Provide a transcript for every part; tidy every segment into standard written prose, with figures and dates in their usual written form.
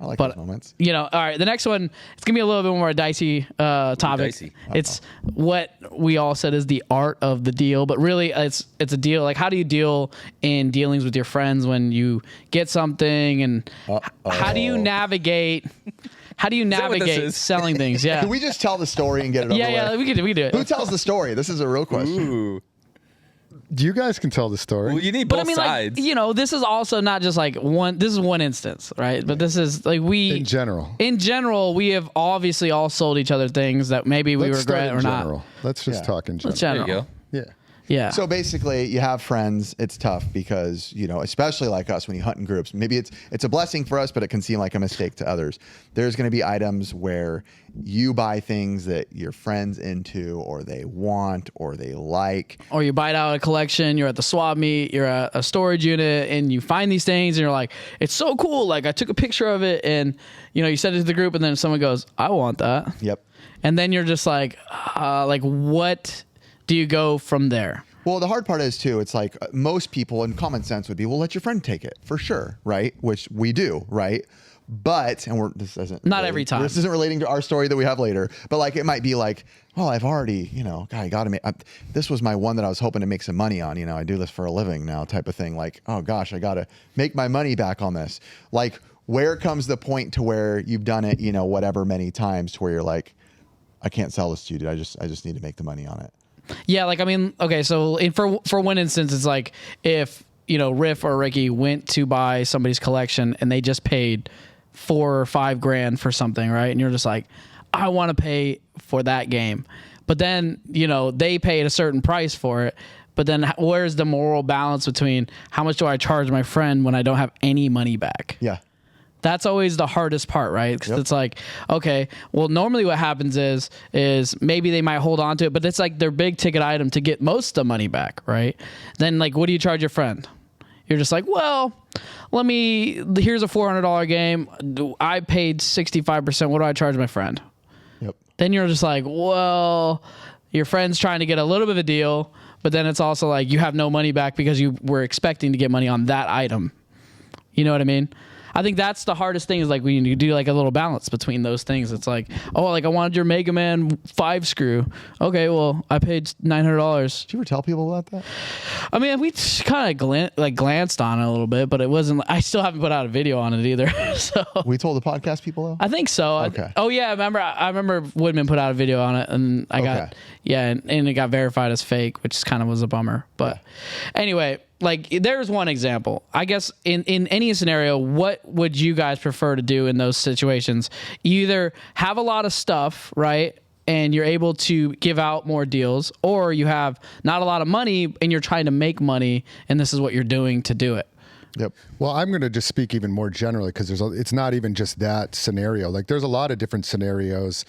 I like those moments. You know, all right. The next one, it's gonna be a little bit more dicey topic. Dicey. It's what we all said is the art of the deal, but really, it's a deal. Like, how do you deal in dealings with your friends when you get something, and how do you navigate? How do you navigate selling things? Yeah. Can we just tell the story and get it over with? Yeah, we can do it. Who tells the story? This is a real question. Ooh. You guys can tell the story. Well, you need both sides. Like, you know, this is also not just like one. This is one instance, right? But this is like in general, we have obviously all sold each other things that maybe we regret or not. Let's just talk in general. There you go. Yeah. Yeah. So basically, you have friends. It's tough because, you know, especially like us, when you hunt in groups, maybe it's a blessing for us, but it can seem like a mistake to others. There's going to be items where you buy things that your friends into, or they want, or they like, or you buy it out of a collection. You're at the swap meet. You're at a storage unit, and you find these things, and you're like, "It's so cool!" Like, I took a picture of it, and you know, you send it to the group, and then someone goes, "I want that." Yep. And then you're just like what do you go from there? Well, the hard part is too, it's like most people in common sense would be, well, let your friend take it for sure, right? Which we do, right? But, and this isn't not every time. This isn't relating to our story that we have later, but like it might be like, well, I've already, you know, God, I got to make, this was my one that I was hoping to make some money on. You know, I do this for a living now, type of thing. Like, oh gosh, I got to make my money back on this. Like, where comes the point to where you've done it, you know, whatever many times, to where you're like, I can't sell this to you, dude. I just need to make the money on it. Yeah, like, I mean, okay, so for one instance, it's like if, you know, Riff or Ricky went to buy somebody's collection and they just paid $4,000 or $5,000 for something, right? And you're just like, I want to pay for that game. But then, you know, they paid a certain price for it. But then where's the moral balance between how much do I charge my friend when I don't have any money back? Yeah. That's always the hardest part, right? Because it's like, okay, well, normally what happens is maybe they might hold on to it, but it's like their big ticket item to get most of the money back, right? Then, like, what do you charge your friend? You're just like, well, here's a $400 game. I paid 65%. What do I charge my friend? Yep. Then you're just like, well, your friend's trying to get a little bit of a deal, but then it's also like you have no money back because you were expecting to get money on that item. You know what I mean? I think that's the hardest thing, is like when you do like a little balance between those things. It's like, oh, like I wanted your Mega Man 5 screw. Okay, well, I paid $900. Did you ever tell people about that? I mean, we kind of glanced on it a little bit, but it wasn't. I still haven't put out a video on it either. So We told the podcast people though? I think so. Okay. I remember Woodman put out a video on it, and I got and it got verified as fake, which kind of was a bummer. But anyway. Like, there's one example. I guess in any scenario, what would you guys prefer to do in those situations? You either have a lot of stuff, right, and you're able to give out more deals, or you have not a lot of money and you're trying to make money, and this is what you're doing to do it. Yep. Well, I'm going to just speak even more generally, because it's not even just that scenario. Like, there's a lot of different scenarios.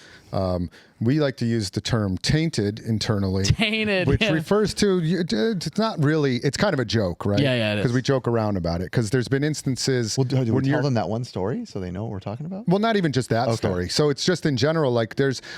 We like to use the term tainted internally. Tainted. Which refers to, it's not really, it's kind of a joke, right? Yeah, it is. Because we joke around about it. Because there's been instances. Well, do we tell them that one story so they know what we're talking about? Well, not even just that story. So it's just in general, like,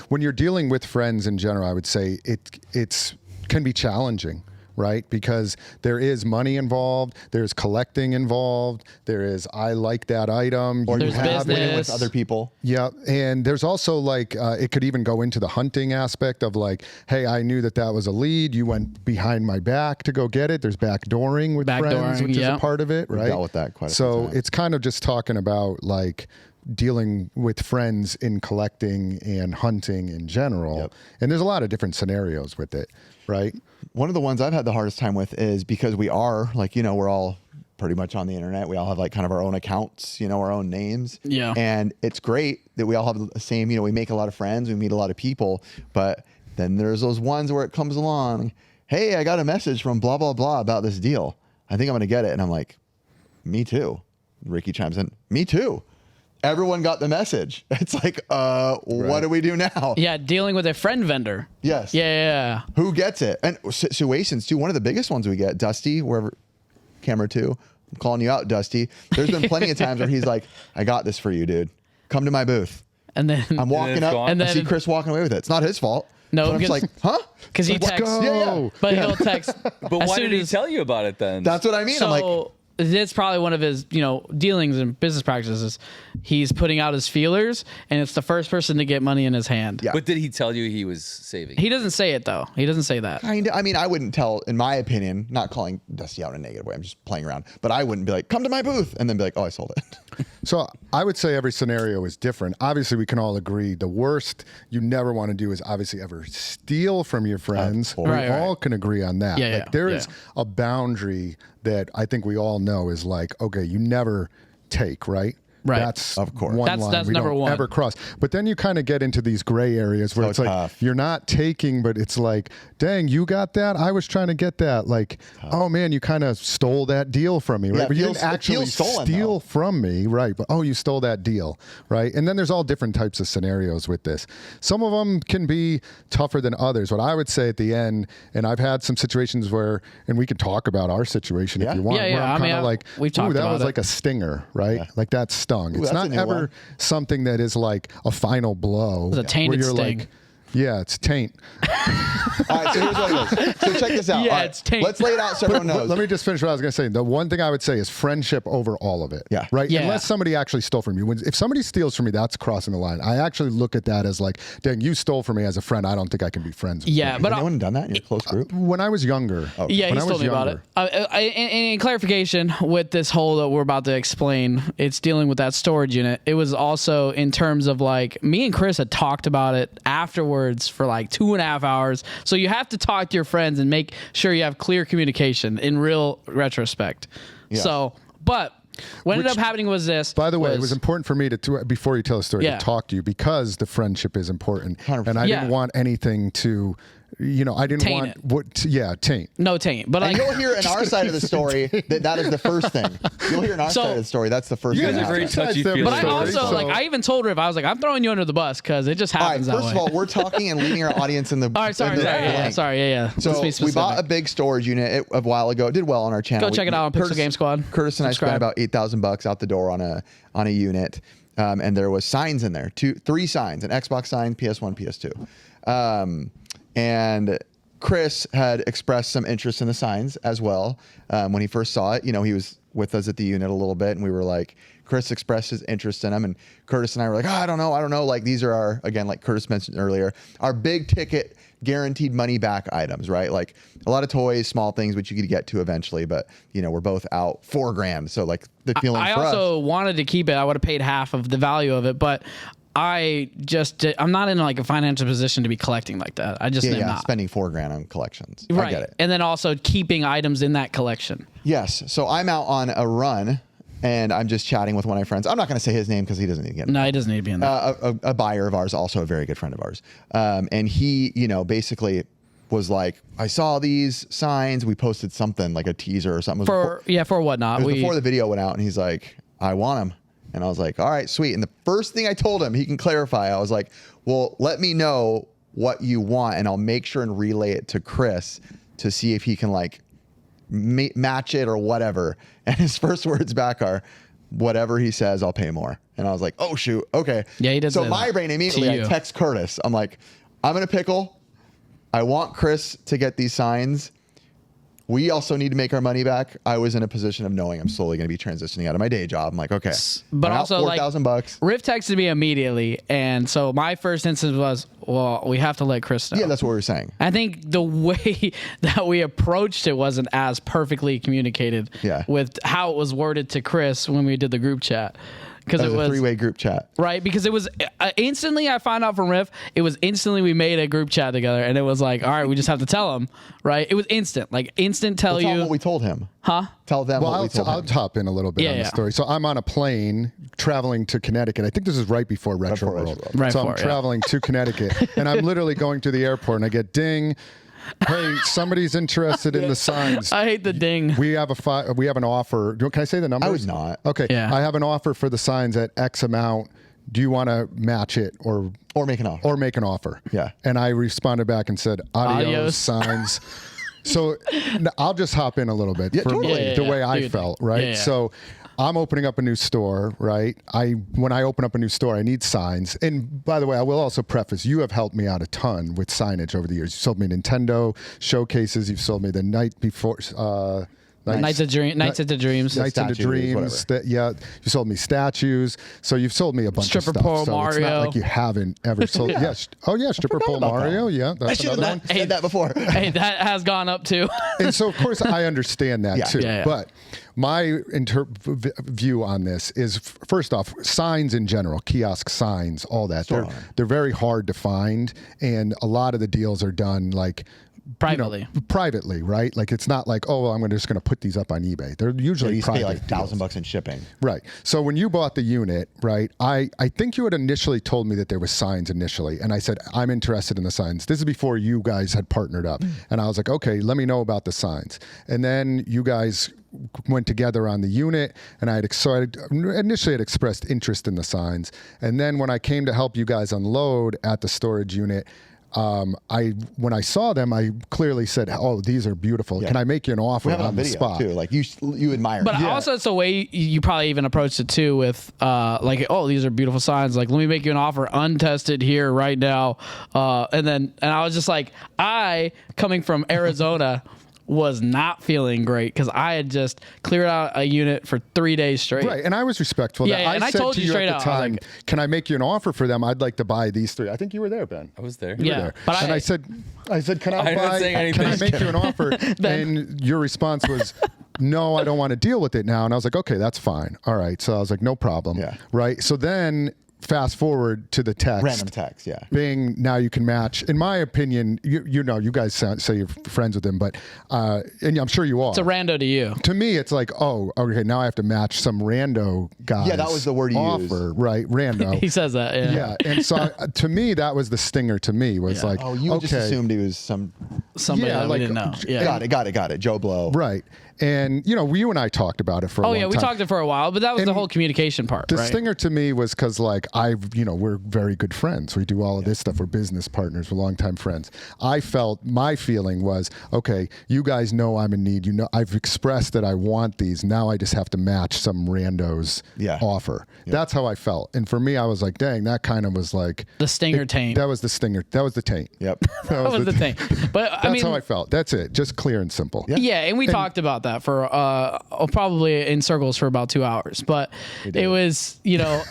when you're dealing with friends in general, I would say it's can be challenging. Right? Because there is money involved, there's collecting involved, there is, I like that item. Or there's you have business. it with other people. Yeah. And there's also like, it could even go into the hunting aspect of like, hey, I knew that was a lead. You went behind my back to go get it. There's backdooring with friends, which is a part of it, right? We've dealt with that quite a few So times. it's kind of just talking about like dealing with friends in collecting and hunting in general. Yep. And there's a lot of different scenarios with it, right? One of the ones I've had the hardest time with is because we are like, you know, we're all pretty much on the internet. We all have like kind of our own accounts, you know, our own names. Yeah. And it's great that we all have the same, you know, we make a lot of friends, we meet a lot of people, but then there's those ones where it comes along, hey, I got a message from blah, blah, blah about this deal. I think I'm going to get it. And I'm like, me too. Ricky chimes in, me too. Everyone got the message. It's like, what do we do now? Yeah, dealing with a friend vendor. Yes. Yeah. Who gets it? And situations too. One of the biggest ones we get, Dusty, wherever, camera 2. I'm calling you out, Dusty. There's been plenty of times where he's like, I got this for you, dude. Come to my booth. And then I'm walking up and I see Chris walking away with it. It's not his fault. No, but I'm just like, huh? Because he texts. Yeah. But he'll text. But why did he tell you about it then? That's what I mean. I'm like, that's probably one of his, dealings and business practices. He's putting out his feelers, and it's the first person to get money in his hand. Yeah. But did he tell you he was saving? He doesn't say it though. He doesn't say that. Kinda. I mean, I wouldn't tell, in my opinion, not calling Dusty out in a negative way. I'm just playing around. But I wouldn't be like, come to my booth, and then be like, oh, I sold it. So I would say every scenario is different. Obviously, we can all agree the worst you never want to do is obviously ever steal from your friends. We Right. all can agree on that. Yeah, Like, there is a boundary that I think we all know is like, okay, you never take, right? Right. That's Of course. one That's line we number don't one. ever cross. But then you kind of get into these gray areas where So it's like tough. you're not taking, but it's like, dang, you got that? I was trying to get that. Like, oh man, you kind of stole that deal from me, right? Yeah, but you feels- didn't it actually feels stolen, steal from me, right? But oh, you stole that deal, right? And then there's all different types of scenarios with this. Some of them can be tougher than others. What I would say at the end, and I've had some situations where, and we can talk about our situation Yeah. if you want. Yeah, where yeah. I'm I mean, kind of like, we've ooh, talked that about was it. like a stinger, right? Like that stung. It's that's a not new ever one. something that is like a final blow. It's a tainted where you're sting. like, yeah, it's taint. All right, so here's what it is. So check this out. Yeah, All right, it's taint. let's lay it out so everyone But knows. let me just finish what I was going to say. The one thing I would say is friendship over all of it. Yeah. Right? Yeah. Unless somebody actually stole from you. If somebody steals from me, that's crossing the line. I actually look at that as like, dang, you stole from me as a friend. I don't think I can be friends with Yeah, you. but Has anyone done that in your close group? When I was younger. yeah, when he's I told was me about younger. it. And in clarification, with this whole that we're about to explain, it's dealing with that storage unit. It was also in terms of like me and Chris had talked about it afterwards for like 2.5 hours. So you have to talk to your friends and make sure you have clear communication in real retrospect. Yeah. So, but what ended up happening was this. By the way, it was important for me to before you tell the story, Yeah. to talk to you because the friendship is important. 100%. And I Yeah. didn't want anything to, I didn't Taint want it. taint. No taint, but And like you'll hear in our side of the story that is the first thing. You'll hear in our So- side of the story that's the first You thing. guys that are very happens. touchy But feely. But I also So- like I even told Riv, I was like, I'm throwing you under the bus because it just All right, happens that first way. of all, we're talking and leaving our audience in the. All right, sorry, in the sorry, yeah, blank. sorry, yeah. So Let's be we bought a specific. big storage unit a while ago. It did well on our channel. Go check it out on Pixel Game Squad. Curtis and I spent Subscribe. about $8,000 out the door on a unit, and there was signs in there, 3 signs, an Xbox sign, PS1, PS2, and Chris had expressed some interest in the signs as well when he first saw it. He was with us at the unit a little bit, and we were like, Chris expressed his interest in them, and Curtis and I were like, I don't know. Like these are our, again, like Curtis mentioned earlier, our big ticket guaranteed money back items, right? Like a lot of toys, small things, which you could get to eventually, but we're both out $4,000. So like the feeling I for also us. wanted to keep it. I would have paid half of the value of it, but I'm not in like a financial position to be collecting like that. I just am Yeah, not. spending $4,000 on collections. Right. I get it. And then also keeping items in that collection. Yes. So I'm out on a run and I'm just chatting with one of my friends. I'm not going to say his name because he doesn't need to get No, it doesn't need to be in there. a buyer of ours, also a very good friend of ours. And he, basically was like, I saw these signs. We posted something like a teaser or something. For whatnot. It was before the video went out, and he's like, I want them. And I was like, all right, sweet. And the first thing I told him, he can clarify, I was like, well, let me know what you want, and I'll make sure and relay it to Chris to see if he can like match it or whatever. And his first words back are, whatever he says, I'll pay more. And I was like, oh, shoot. Okay. Yeah, he did So say my that. brain immediately, To I you. text Curtis. I'm like, I'm in a pickle. I want Chris to get these signs. We also need to make our money back. I was in a position of knowing I'm slowly going to be transitioning out of my day job. I'm like, okay, But I'm out also, like, $4,000. Riv texted me immediately, and so my first instance was, well, we have to let Chris know. Yeah, that's what we were saying. I think the way that we approached it wasn't as perfectly communicated with how it was worded to Chris when we did the group chat. Because That it was a was 3-way group chat. right, because it was instantly. I found out from Riff. It was instantly we made a group chat together, and it was like, all right, we just have to tell him, right? It was instant, like instant. Tell Well, tell you them what we told him. Huh? Tell them Well, what we told I'll him. top in a little bit Yeah, on the yeah. story. So I'm on a plane traveling to Connecticut. I think this is right before Retro before World. Retro World. Right so I'm before, yeah. traveling to Connecticut, and I'm literally going to the airport, and I get ding. Hey, somebody's interested in the signs. I hate the ding. We have an offer. Can I say the number? I would not. Okay. Yeah. I have an offer for the signs at X amount. Do you want to match it or Or make an offer. Yeah. Yeah. And I responded back and said, adios, Adios. signs. So I'll just hop in a little bit Yeah, for totally. the way I Dude. felt, right? Yeah, yeah. So I'm opening up a new store, right? When I open up a new store, I need signs. And by the way, I will also preface, you have helped me out a ton with signage over the years. You sold me Nintendo showcases. You've sold me the night Nights into Dreams. Nights into Statues, Dreams. You sold me statues. So you've sold me a bunch Stripper of stuff. pole so Mario. it's not like you haven't ever sold. Yes. Oh yeah, stripper pole about Mario. Yeah, I that's should another have one. said that before. Hey, that has gone up too. And so of course I understand that too. Yeah. But my view on this is first off, signs in general, kiosk signs, all that. They're very hard to find, and a lot of the deals are done like Privately. Privately, right? Like it's not like, oh, well, I'm just going to put these up on eBay. They're usually You private pay like deals. $1,000 in shipping. Right. So when you bought the unit, right, I think you had initially told me that there was signs initially. And I said, I'm interested in the signs. This is before you guys had partnered up. And I was like, okay, let me know about the signs. And then you guys went together on the unit, and initially had expressed interest in the signs. And then when I came to help you guys unload at the storage unit, when I saw them, I clearly said, "Oh, these are beautiful. Can I make you an offer We have it on on the video spot?" too. Like you admire. But it. also, it's the way you probably even approached it too, with like, oh, these are beautiful signs. Like, let me make you an offer, untested here right now. And I was just like, coming from Arizona, was not feeling great because I had just cleared out a unit for 3 days straight. Right, and I was respectful. Yeah, I and I said told to you you straight at out, the I was time, like- "Can I make you an offer for them? I'd like to buy these 3." I think you were there, Ben. I was there. You were Yeah, there. but and I said, "Can I I'm not saying Can I anything. make you an offer?" And your response was, "No, I don't want to deal with it now." And I was like, "Okay, that's fine. All right." So I was like, "No problem." Yeah. Right. So then fast forward to the text. Random text, yeah. Bing, now you can match. In my opinion, you know, you guys say you're friends with him, but and I'm sure you are. It's a rando to you. To me, it's like, oh, okay, now I have to match some rando guy. Yeah, that was the word you offer, right? Rando. He says that. Yeah. Yeah, and so to me, that was the stinger. To me, was like, Oh, you okay, just assumed he was Somebody Yeah, that like, we didn't know. Yeah. got it. Joe Blow. right? And you know, you and I talked about it for a Oh long yeah, we time. talked it for a while, but that was the And whole communication part, The right? stinger to me was because, like, we're very good friends. We do all of this stuff. We're business partners. We're longtime friends. My feeling was, okay, you guys know I'm in need. You know, I've expressed that I want these. Now I just have to match some rando's offer. That's how I felt. And for me, I was like, dang, that kind of was like The stinger taint. That was the stinger. That was the taint. Yep. That was the thing. But That's I mean, how I felt. That's it. Just clear and simple. yeah, and we talked about that for probably in circles for about 2 hours. But it was, you know,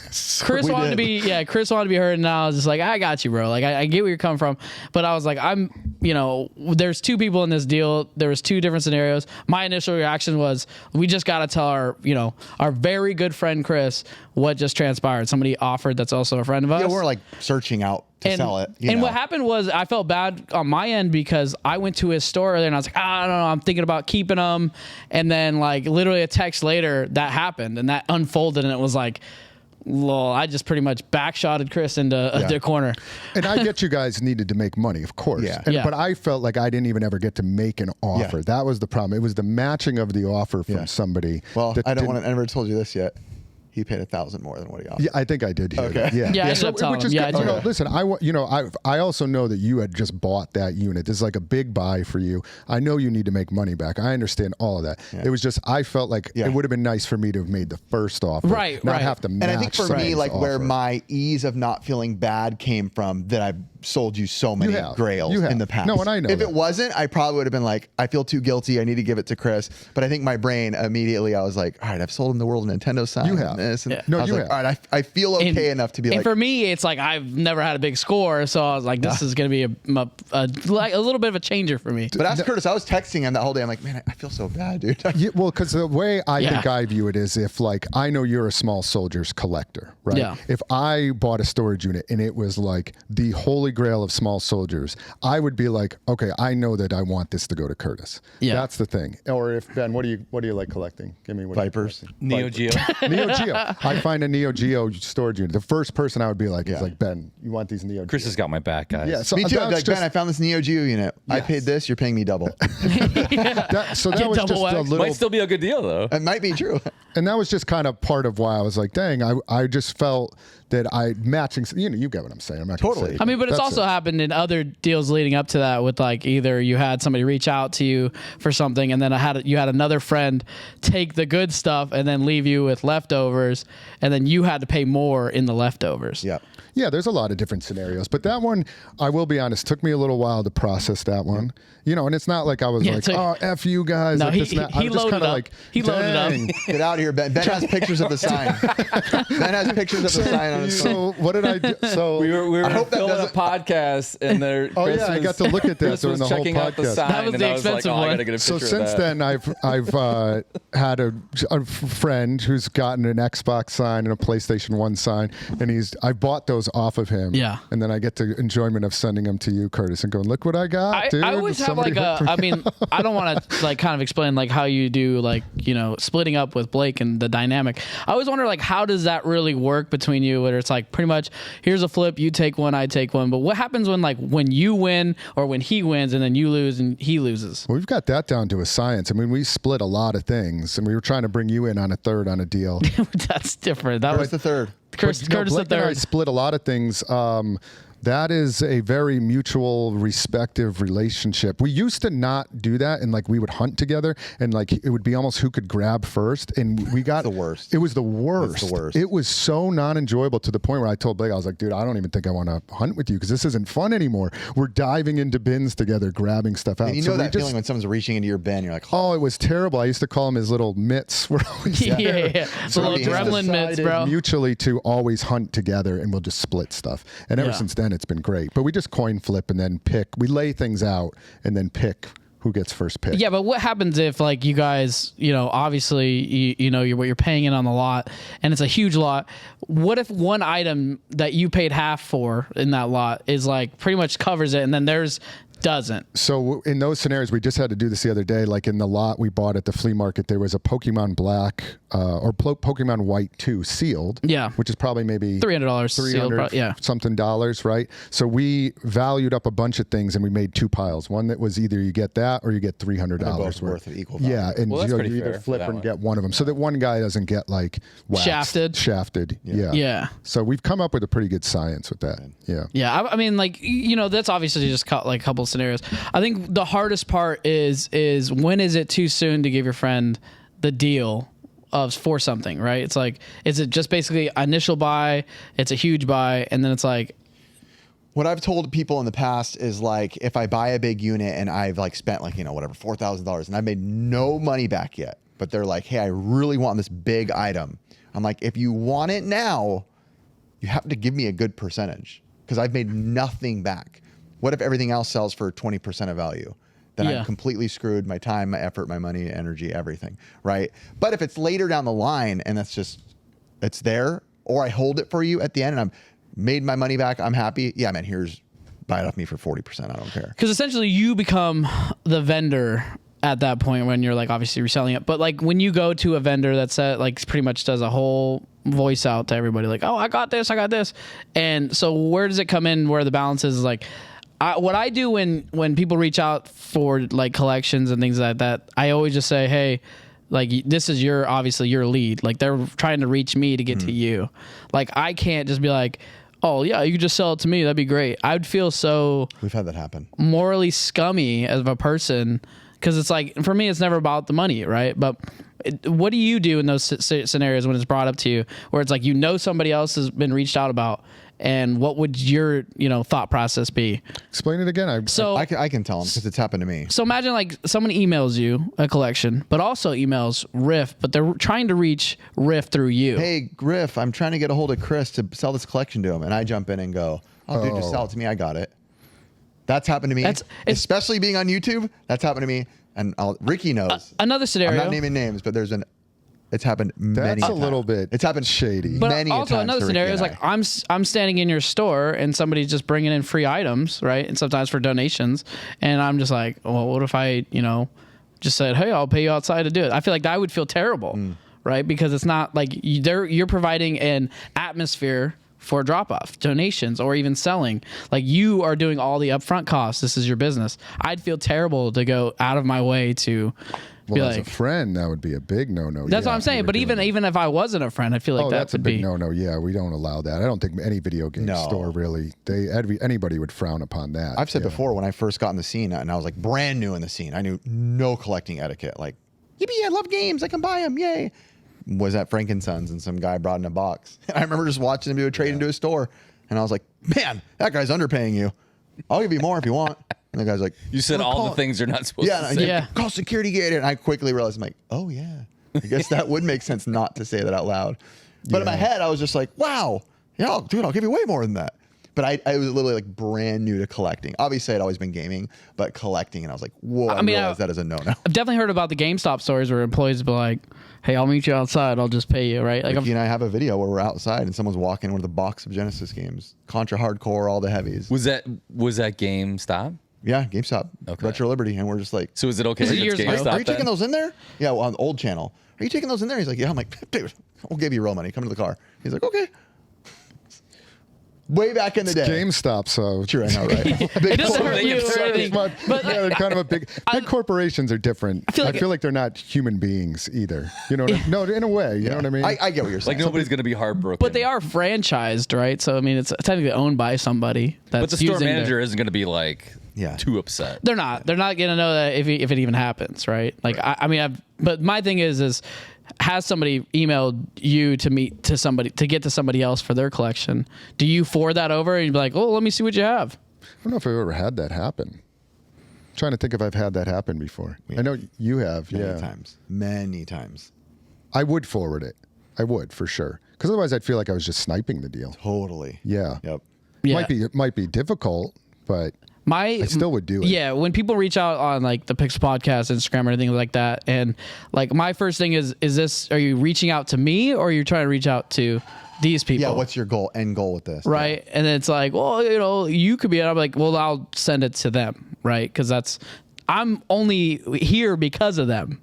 Chris We wanted to did. Chris wanted to be heard, and I was just like, I got you, bro. Like, I get where you're coming from, but I was like, there's two people in this deal. There was two different scenarios. My initial reaction was, we just got to tell our very good friend Chris what just transpired. Somebody offered that's also a friend of us. Yeah, we're like searching out to sell it. And what happened was I felt bad on my end because I went to his store and I was like, I don't know, I'm thinking about keeping them. And then like literally a text later that happened and that unfolded and it was like, lol, I just pretty much backshotted Chris into the corner. And I get you guys needed to make money, of course. Yeah. But I felt like I didn't even ever get to make an offer. Yeah. That was the problem. It was the matching of the offer from somebody. Well, that I don't didn't- want to. I never told you this yet. He paid $1,000 more than what he offered. Yeah, I think I did hear Okay. that. Yeah. Yeah, I ended up telling which him. is Yeah, good. I You know, did. listen, I also know that you had just bought that unit. This is like a big buy for you. I know you need to make money back. I understand all of that. Yeah. It was just I felt like it would have been nice for me to have made the first offer, Right, not right. have to match. And I think for me, somebody's like where offer. my ease of not feeling bad came from, that I've sold you so many have. grails You have. in the past. No, and I know if that. it wasn't, I probably would have been like, I feel too guilty. I need to give it to Chris. But I think my brain immediately, I was like, all right, I've sold him the world a Nintendo sign. You have. And this, and Yeah. No, I was you like, have. all right, I feel okay enough to be and like, for me, it's like I've never had a big score, so I was like, this is going to be a little bit of a changer for me. but ask Curtis. I was texting him that whole day. I'm like, man, I feel so bad, dude. Yeah, well, because the way I Yeah. think I view it is if, like, I know you're a small soldiers collector, right? Yeah. If I bought a storage unit and it was like the holy grail of small soldiers, I would be like, okay, I know that I want this to go to Curtis. Yeah. That's the thing. Or if Ben, what do you like collecting? Give me what are you Vipers. collecting? Neo Geo. Neo Geo. I find a Neo Geo storage unit. The first person I would be like is like, Ben, you want these Neo Geo? Chris has got my back, guys. Yeah, so Me too. I'd be that's like, just- Ben, I found this Neo Geo unit. I paid this. You're paying me double. so that Get was just double a X. little Might still be a good deal though. It might be true. And that was just kind of part of why I was like, dang, I just felt that I matching. You get what I'm saying. I'm not Totally. Gonna say, I mean, but it's that's also happened in other deals leading up to that with like either you had somebody reach out to you for something and then you had another friend take the good stuff and then leave you with leftovers and then you had to pay more in the leftovers. Yeah. Yeah, there's a lot of different scenarios, but that one, I will be honest, took me a little while to process that one. And it's not like I was oh, F you guys. No, like this and that. I was just kind of like, he loaded up. Get out of here, Ben. Ben has pictures of the sign. Ben has pictures of the sign on his phone. So what did I do? So we were I hope that filming a doesn't- podcast, and there. Oh, Chris yeah, I got to look at that Chris during was the whole checking out the podcast. sign, That was and the I was like, expensive I one. gotta get a So picture since of that. then, I've had a friend who's gotten an Xbox sign and a PlayStation 1 sign, and I bought those off of him. Yeah. And then I get the enjoyment of sending them to you, Curtis, and going, look what I got, dude. I always have Somebody like hooked me I mean, I don't want to like kind of explain like how you do like, splitting up with Blake and the dynamic. I always wonder like how does that really work between you where it's like pretty much here's a flip, you take one, I take one. But what happens when you win or when he wins and then you lose and he loses? Well, we've got that down to a science. I mean, we split a lot of things, and we were trying to bring you in on a third on a deal. That's different. That What's was the third? Curtis the Blake and I third. split a lot of things. That is a very mutual, respective relationship. We used to not do that, and like we would hunt together, and like it would be almost who could grab first, and we got the worst. It was the worst. It's the worst. It was so non-enjoyable to the point where I told Blake, I was like, dude, I don't even think I want to hunt with you because this isn't fun anymore. We're diving into bins together, grabbing stuff out. And you So know we that feeling when someone's reaching into your bin, you're like, Oh, it was terrible. I used to call him his little mitts. We're always Yeah. there. The little we just gremlin mitts, bro. Mutually to always hunt together, and we'll just split stuff. And ever Yeah. since then, it's been great. But we just coin flip and then pick. We lay things out and then pick who gets first pick. Yeah, but what happens if like you guys, obviously what you're paying in on the lot and it's a huge lot. What if one item that you paid half for in that lot is like pretty much covers it and then theirs doesn't? So in those scenarios, we just had to do this the other day. Like in the lot we bought at the flea market, there was a Pokemon Black or Pokemon White 2 sealed. Yeah. Which is probably maybe $300 sealed, something dollars, right? So we valued up a bunch of things and we made two piles. One that was either you get that or you get $300 they're both worth of equal value. Yeah, and Well, that's pretty you either fair for flip that and one. get one of them, so that one guy doesn't get like waxed, shafted. Yeah. Yeah. So we've come up with a pretty good science with that. Yeah. Yeah, I mean, like that's obviously just like a couple of scenarios. I think the hardest part is when is it too soon to give your friend the deal for something, right? It's like, is it just basically initial buy? It's a huge buy, and then it's like. What I've told people in the past is like, if I buy a big unit and I've like spent like, whatever, $4,000 and I've made no money back yet, but they're like, hey, I really want this big item. I'm like, if you want it now, you have to give me a good percentage because I've made nothing back. What if everything else sells for 20% of value? Then Yeah. I'm completely screwed. My time, my effort, my money, energy, everything, right? But if it's later down the line and it's there, or I hold it for you at the end and I'm made my money back, I'm happy. Yeah, man, buy it off me for 40%. I don't care. Because essentially you become the vendor at that point when you're like obviously reselling it. But like when you go to a vendor that's like pretty much does a whole voice out to everybody like, oh, I got this. And so where does it come in where the balance is like, what I do when people reach out for like collections and things like that, I always just say, hey, like this is obviously your lead. Like they're trying to reach me to get to you. Like I can't just be like, oh yeah, you could just sell it to me. That'd be great. I would feel so We've had that happen. morally scummy as a person because it's like for me it's never about the money, right? But what do you do in those scenarios when it's brought up to you where it's like somebody else has been reached out about, and what would your thought process be? Explain it again. I can tell them because it's happened to me. So imagine like someone emails you a collection but also emails Riff, but they're trying to reach Riff through you. Hey, Griff, I'm trying to get a hold of Chris to sell this collection to him. And I jump in and go, oh, dude, just sell it to me. I got it. That's happened to me. Especially being on YouTube. That's happened to me. And Ricky knows. Another scenario. I'm not naming names, but it's happened many times. That's a little bit. It's happened shady. But many also times another to scenario Ricky is and like I'm standing in your store and somebody's just bringing in free items, right? And sometimes for donations, and I'm just like, well, what if I, just said, hey, I'll pay you outside to do it? I feel like I would feel terrible, right? Because it's not like you're providing an atmosphere for drop off, donations, or even selling. Like, you are doing all the upfront costs. This is your business. I'd feel terrible to go out of my way to be Well, as like, a friend, that would be a big no-no. that's what I'm saying. But even if I wasn't a friend, I feel like that's a would big be no-no. Yeah, we don't allow that. I don't think any video game store really. Anybody would frown upon that. I've said before, when I first got in the scene and I was like brand new in the scene, I knew no collecting etiquette. Like, yippee, I love games. I can buy them. Yay. Was at Frankensons and some guy brought in a box. I remember just watching him do a trade into a store. And I was like, man, that guy's underpaying you. I'll give you more if you want. And the guy's like, you said all the things you're not supposed to say. Yeah. Call security gate. And I quickly realized, I'm like, oh, yeah. I guess that would make sense not to say that out loud. But in my head, I was just like, wow, yeah, dude, I'll give you way more than that. But I was literally like brand new to collecting. Obviously, I'd always been gaming, but collecting. And I was like, whoa, I realized that is a no-no. I've definitely heard about the GameStop stories where employees be like, hey, I'll meet you outside. I'll just pay you, right? Like, Ricky and I have a video where we're outside and someone's walking with a box of Genesis games. Contra Hardcore, all the heavies. Was that GameStop? Yeah, GameStop. Okay. Retro Liberty. And we're just like, So is it okay? Is it if it's years ago? GameStop are you taking then? those in there? Yeah, well, on the old channel. Are you taking those in there? He's like, yeah. I'm like, dude, we'll give you real money. Come to the car. He's like, okay. Way back in the day. GameStop, so True, I know, right? it doesn't hurt you or anything. But But yeah, they're kind of a big corporations are different. I feel like they're not human beings either. You know, no, in a way. You know what I mean? I get what you're saying. Like nobody's gonna be heartbroken. But they are franchised, right? So I mean, it's technically owned by somebody. That's But the store using manager isn't gonna be like too upset. They're not. They're not gonna know that if it even happens, right? Like but my thing is has somebody emailed you to get to somebody else for their collection? Do you forward that over and you'd be like, oh, let me see what you have? I don't know if I've ever had that happen. I'm trying to think if I've had that happen before. I know you have. Many times. I would forward it. I would for sure. Because otherwise, I'd feel like I was just sniping the deal. Totally. Yeah. Yep. Yeah. It might be difficult, but I still would do it. Yeah, when people reach out on like the Pixel Podcast, Instagram, or anything like that, and like my first thing is this: are you reaching out to me, or are you trying to reach out to these people? Yeah. What's your end goal with this? Right? And then it's like, well, you could be. And I'm like, well, I'll send it to them, right? Because I'm only here because of them.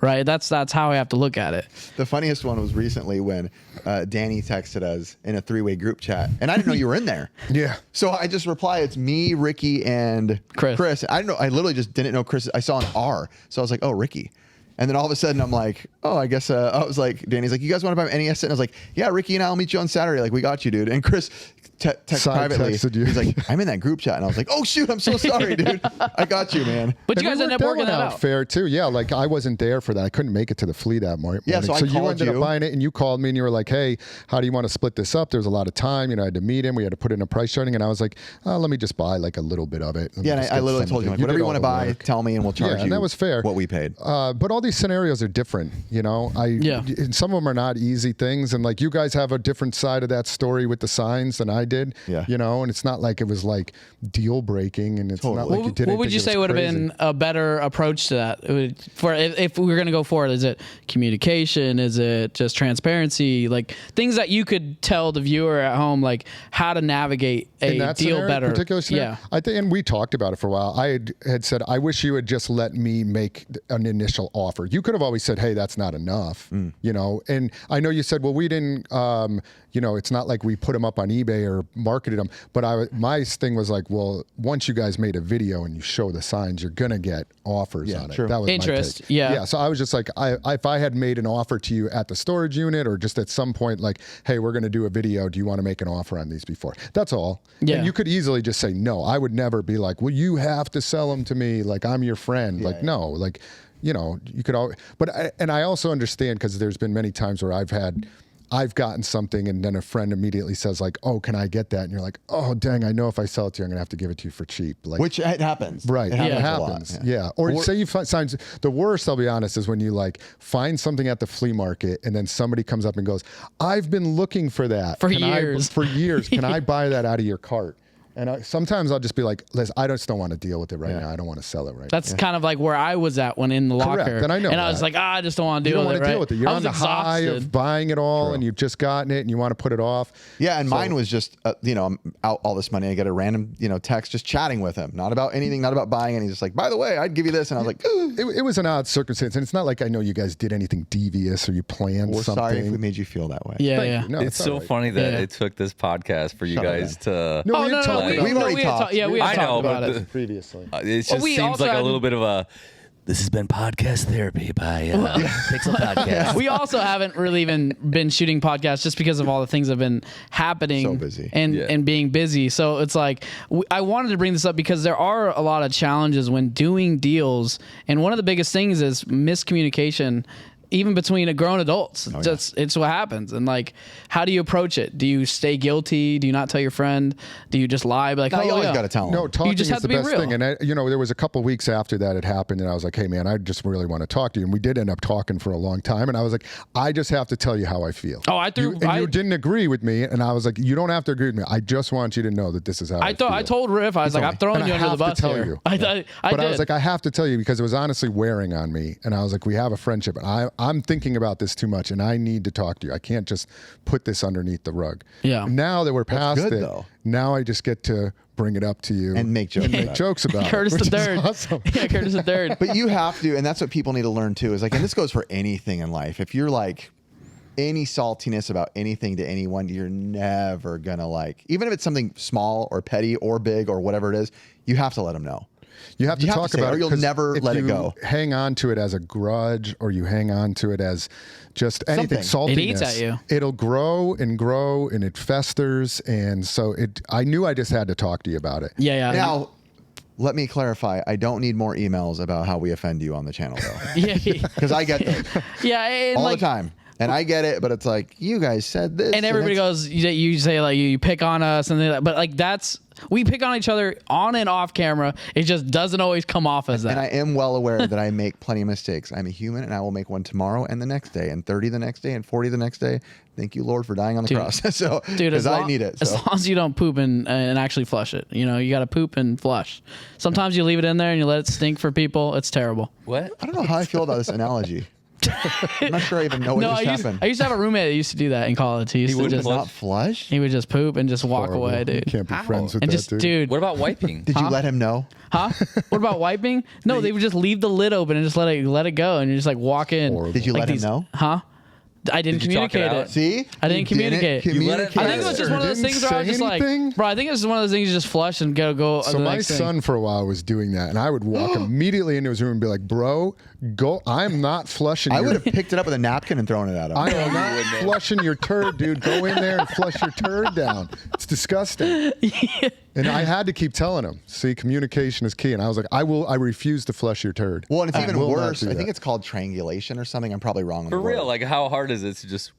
Right, that's how I have to look at it. The funniest one was recently when Danny texted us in a 3-way group chat, and I didn't know you were in there. Yeah. So I just reply, it's me, Ricky, and Chris. I don't know. I literally just didn't know Chris. I saw an R, so I was like, oh, Ricky. And then all of a sudden I'm like, oh, I guess I was like, Danny's like, you guys want to buy an NES set? And I was like, yeah, Ricky and I'll meet you on Saturday. Like, we got you, dude. And Chris texted privately. He's like, I'm in that group chat. And I was like, oh, shoot, I'm so sorry, dude. I got you, man. But you guys ended up working that out. Fair, too. Yeah, like I wasn't there for that. I couldn't make it to the flea that morning. Yeah, so you ended up buying it, and you called me, and you were like, hey, how do you want to split this up? There's a lot of time. You know, I had to meet him. We had to put in a price charting. And I was like, let me just buy like a little bit of it. Yeah, and I literally told you, like, whatever you want to buy, tell me, and we'll charge you. And that was fair. What we paid. But all these scenarios are different. You know, and some of them are not easy things, and like you guys have a different side of that story with the signs than I did. Yeah. You know, and it's not like it was like deal breaking, and it's not like you did. What would you say would have been a better approach to that? If we were going to go forward, is it communication? Is it just transparency? Like things that you could tell the viewer at home, like how to navigate a deal better. Particular scenario? Yeah, I think, and we talked about it for a while. I had said, I wish you had just let me make an initial offer. You could have always said, hey, that's not enough, you know. And I know you said, well, we didn't, you know, it's not like we put them up on eBay or marketed them. But my thing was like, well, once you guys made a video and you show the signs, you're gonna get offers on it. True. That was interest. my take. Yeah. Yeah. So I was just like, if I had made an offer to you at the storage unit or just at some point, like, hey, we're gonna do a video. Do you want to make an offer on these before? That's all. Yeah. And you could easily just say no. I would never be like, well, you have to sell them to me. Like I'm your friend. Like no. Like, you know, you could always. But I also understand because there's been many times where I've gotten something and then a friend immediately says like, oh, can I get that? And you're like, oh, dang, I know if I sell it to you, I'm going to have to give it to you for cheap. Like, Which it happens. Right. It It happens. happens. Yeah. Or say you find signs. The worst, I'll be honest, is when you like find something at the flea market and then somebody comes up and goes, I've been looking for that. For years. For years. Can I buy that out of your cart? And sometimes I'll just be like, listen, I just don't want to deal with it right now. I don't want to sell it right now. That's kind of like where I was at when in the locker. Correct. And I know I was like, I just don't want to You deal don't with want it. to deal with it. You're on the high of buying it all, and you've just gotten it, and you want to put it off. Yeah, and mine was just, I'm out all this money. I get a random, text just chatting with him, not about anything, not about buying. And he's just like, by the way, I'd give you this. And I was like, it was an odd circumstance, and it's not like I know you guys did anything devious or you planned we're something. sorry if we made you feel that way. Yeah. No, It's so funny that it took this podcast for you guys to. No, we had talked about We've already talked. Yeah, we had talked about it previously. It just we seems also like a had- little bit of a. This has been podcast therapy by Pixel Podcast. We also haven't really even been shooting podcasts just because of all the things that have been happening. So busy. and being busy. So it's like I wanted to bring this up because there are a lot of challenges when doing deals, and one of the biggest things is miscommunication. Even between grown adults, it's what happens. And like, how do you approach it? Do you stay guilty? Do you not tell your friend? Do you just lie? Like, No, you always got to tell him. No, talking just have is to the be best real. thing. And there was a couple weeks after that had happened, and I was like, "Hey, man, I just really want to talk to you." And we did end up talking for a long time. And I was like, "I just have to tell you how I feel." Oh, you didn't agree with me, and I was like, "You don't have to agree with me. I just want you to know that this is how I feel." I told Riff, I was like, I'm throwing And you I under the have bus to tell here. you. I But did. I was like, I have to tell you because it was honestly wearing on me. And I was like, we have a friendship. And I'm thinking about this too much, and I need to talk to you. I can't just put this underneath the rug. Yeah. Now that we're past good, it, though. now I just get to bring it up to you And make jokes about it. Curtis which the is third. awesome. Yeah, Curtis the third. But you have to, and that's what people need to learn too, is like, and this goes for anything in life. If you're like any saltiness about anything to anyone, you're never gonna like, even if it's something small or petty or big or whatever it is, you have to let them know. You have to talk say it, about or it. you'll 'Cause never if let it you go. Hang on to it as a grudge, or you hang on to it as just anything Something. saltiness. It eats at you. It'll grow, and it festers. And so I knew I just had to talk to you about it. Yeah. Now, let me clarify. I don't need more emails about how we offend you on the channel, though, Yeah. because I get those Yeah. And all like, the time, and I get it. But it's like, you guys said this, and everybody it's- goes, you say like you pick on us and then, but like we pick on each other on and off camera. It just doesn't always come off as that. And I am well aware that I make plenty of mistakes. I'm a human, and I will make one tomorrow and the next day, and 30 the next day, and 40 the next day. Thank you, Lord, for dying on the cross. So, because I need it. As So. long as you don't poop and actually flush it. You got to poop and flush. Sometimes you leave it in there and you let it stink for people. It's terrible. What? I don't know how I feel about this analogy. I'm not sure I even know what No, just happened. I used to have a roommate that used to do that in college. He used to wouldn't just flush? Not flush? he would just poop and just walk Horrible. away, You dude. can't be friends with And that, just, dude. dude, What about wiping? Did you let him know? huh? What about wiping? No, they would just leave the lid open and just let it go, and you just like walk in. Horrible. Did you Like let him these- know? Huh? I didn't Did you talk it communicate out? it. See? I didn't You communicate. You let it- I think it was just one of those Didn't things where I was say just like, anything? bro, I think it was one of those things you just flush and go So the my next thing. son for a while was doing that, and I would walk immediately into his room and be like, "Bro, go! I'm not flushing. I your- would have picked it up with a napkin and thrown it at him. I am not flushing your turd, dude. Go in there and flush your turd down. It's disgusting." And I had to keep telling him, "See, communication is key." And I was like, "I refuse to flush your turd." Well, and it's I even will not worse. do I think that. it's called triangulation or something. I'm probably wrong on For the real, word. like how hard is it to just?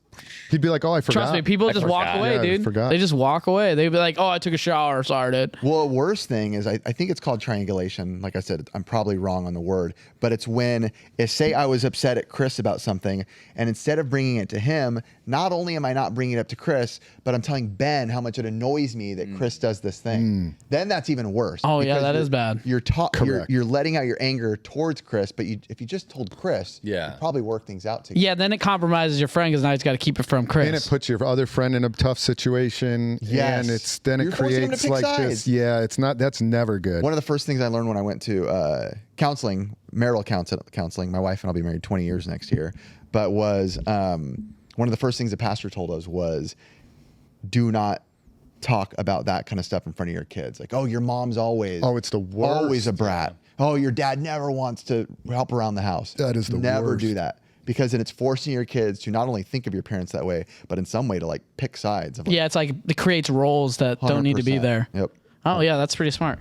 He'd be like, "Oh, I forgot." Trust me, people just walk forgot. away, Yeah, I dude. forgot. They just walk away. They'd be like, "Oh, I took a shower. Sorry, dude." Well, a worse thing is I think it's called triangulation. Like I said, I'm probably wrong on the word, but it's when, say I was upset at Chris about something, and instead of bringing it to him, not only am I not bringing it up to Chris, but I'm telling Ben how much it annoys me that Chris does this thing. Then that's even worse. Oh, yeah, because that you're- is bad. You're letting out your anger towards Chris, but if you just told Chris, Yeah. you'd probably work things out together. Yeah, then it compromises your friend because now he's got to keep it from Chris. And it puts your other friend in a tough situation. Yes. And You're it forcing him to creates pick like sides. this. Yeah, that's never good. One of the first things I learned when I went to counseling, marital counseling, my wife and I'll be married 20 years next year, but was one of the first things the pastor told us was, do not talk about that kind of stuff in front of your kids. Like, oh, your mom's always, it's the worst. always a brat. Oh, your dad never wants to help around the house. That is the never worst. do that. Because then it's forcing your kids to not only think of your parents that way, but in some way to like pick sides. Of like, yeah, it's like it creates roles that don't need to be 100%. there. Yep. Oh yeah, that's pretty smart.